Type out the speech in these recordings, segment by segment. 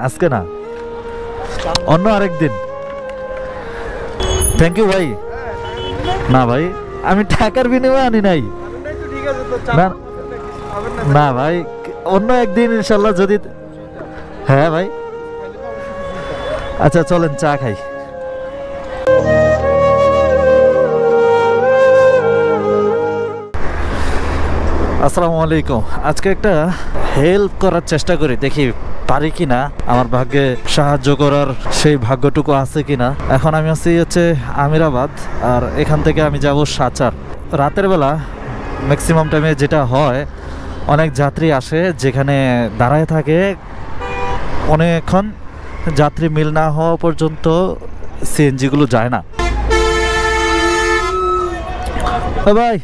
আজকে না, অন্য আরেক দিন। থ্যাংক ইউ ভাই। না ভাই, আমি টাকার বিনিময়ে আনি নাই। না ভাই, অন্য একদিন ইনশাল্লাহ যদি। হ্যাঁ ভাই, আচ্ছা চলেন চা খাই। আসসালামু আলাইকুম। আজকে একটা হেল্প করার চেষ্টা করি, দেখি পারি কিনা, আমার ভাগ্যে সাহায্য করার সেই ভাগ্যটুকু আছে কিনা। এখন আমি আছি হচ্ছে আমিরাবাদ, আর এখান থেকে আমি যাব সাচার। রাতের বেলা ম্যাক্সিমাম টাইমে যেটা হয়, অনেক যাত্রী আসে যেখানে দাঁড়ায় থাকে অনেকক্ষণ, যাত্রী মিল না হওয়া পর্যন্ত সিএনজিগুলো যায় না। ভাই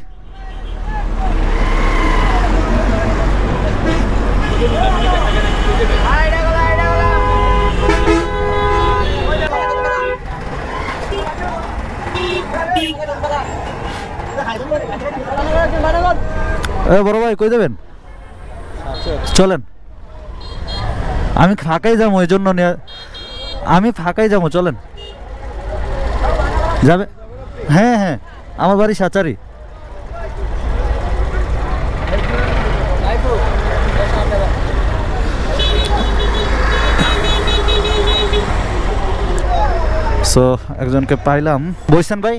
বড় ভাই কই যাবেন? চলেন, আমি ফাঁকাই যাবো, এই জন্য আমি ফাঁকাই যাবো, চলেন। যাবে? হ্যাঁ হ্যাঁ, আমার বাড়ি সাচারি। সো একজনকে পাইলাম। বলছেন ভাই,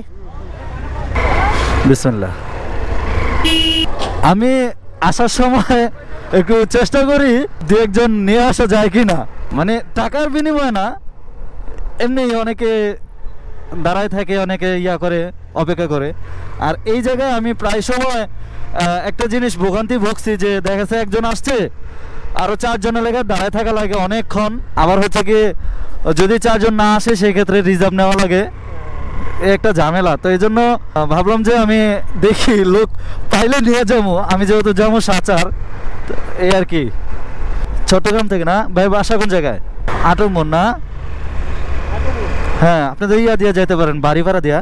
বিসমিল্লাহ। আমি আসার সময় একটু চেষ্টা করি দু একজন নিয়ে আসা যায় কিনা, মানে টাকার বিনিময়ে না, এমনি অনেকে দাঁড়ায় থাকে, অনেকে ইয়া করে, অপেক্ষা করে। আর এই জায়গায় আমি প্রায় সময় একটা জিনিস ভোগান্তি ভুগছি, যে দেখা যাচ্ছে একজন আসছে, আরও চারজনের লেগে দাঁড়ায় থাকা লাগে অনেকক্ষণ। আবার হচ্ছে কি, যদি চারজন না আসে সেক্ষেত্রে রিজার্ভ নেওয়া লাগে, একটা ঝামেলা। তো এই জন্য ভাবলাম যে আমি দেখি লোক পাইলে নিয়ে যাবো। আমি যেহেতু যাবো সাচার, এই আর কি। চট্টগ্রাম থেকে না ভাই, বাসা কোন জায়গায়? আটমোর না? হ্যাঁ, আপনি তো ইয়া দিয়ে যেতে পারেন, বাড়ি ভাড়া দিয়া।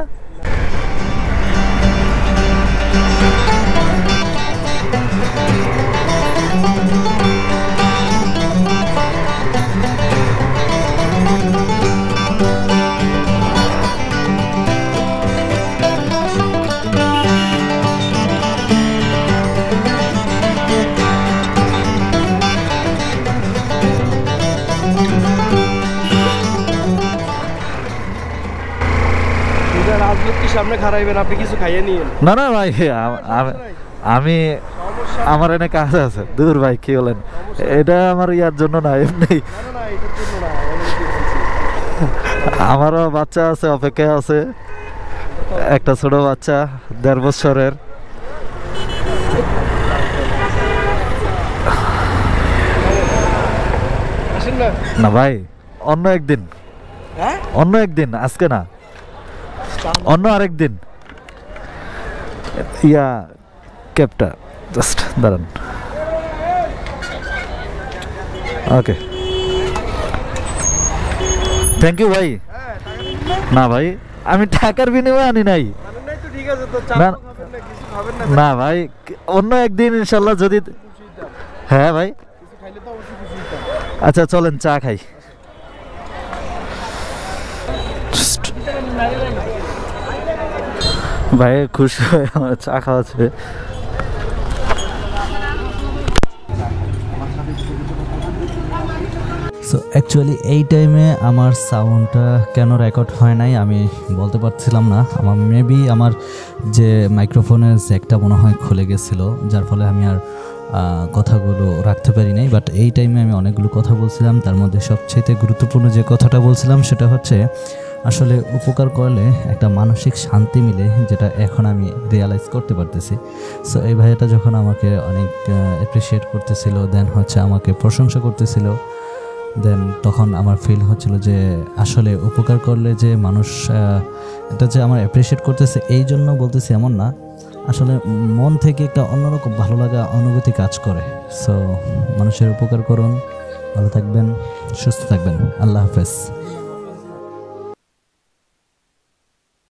সামনে খারাইবেন, আপনি কিছু খাইয়ে নিয়েন। না না ভাই, আমি আমার এনে কাজ আছে। দূর ভাই, কি বলেন, এটা আমার ইয়ার জন্য না, এমনি আমারও বাচ্চা আছে, অপেক্ষায় আছে, একটা ছোট বাচ্চা 1.5 বছরের। না ভাই, অন্য একদিন, অন্য একদিন, আজকে না, অন্য আরেক দিন। ইয়া ক্যাবটা জাস্ট দাঁড়ান। ওকে, থ্যাংক ইউ ভাই। না ভাই, আমি টাকার বিনিময়ে আনি নাই। না ভাই, অন্য একদিন ইনশাল্লাহ যদি। হ্যাঁ ভাই, আচ্ছা চলেন চা খাই। ভাই খুশি হয়ে আমার চা খাওয়াচ্ছে। সো অ্যাকচুয়ালি এই টাইমে আমার সাউন্ডটা কেন রেকর্ড হয় নাই আমি বলতে পারছিলাম না। আমার মেবি আমার যে মাইক্রোফোনের জ্যাকটা মনে হয় খুলে গেছিলো, যার ফলে আমি আর কথাগুলো রাখতে পারি নাই। বাট এই টাইমে আমি অনেকগুলো কথা বলছিলাম, তার মধ্যে সবচেয়ে গুরুত্বপূর্ণ যে কথাটা বলছিলাম সেটা হচ্ছে আসলে উপকার করলে একটা মানসিক শান্তি মিলে, যেটা এখন আমি রিয়ালাইজ করতে পারতেছি। সো এই ভাইয়াটা যখন আমাকে অনেক অ্যাপ্রিসিয়েট করতেছিল, দেন হচ্ছে আমাকে প্রশংসা করতেছিল, দেন তখন আমার ফিল হচ্ছিল যে আসলে উপকার করলে যে মানুষ এটা যে আমার অ্যাপ্রিসিয়েট করতেছে এই জন্য বলতেছি এমন না, আসলে মন থেকে একটা অন্যরকম ভালো লাগা অনুভূতি কাজ করে। সো মানুষের উপকার করুন, ভালো থাকবেন, সুস্থ থাকবেন। আল্লাহ হাফেজ।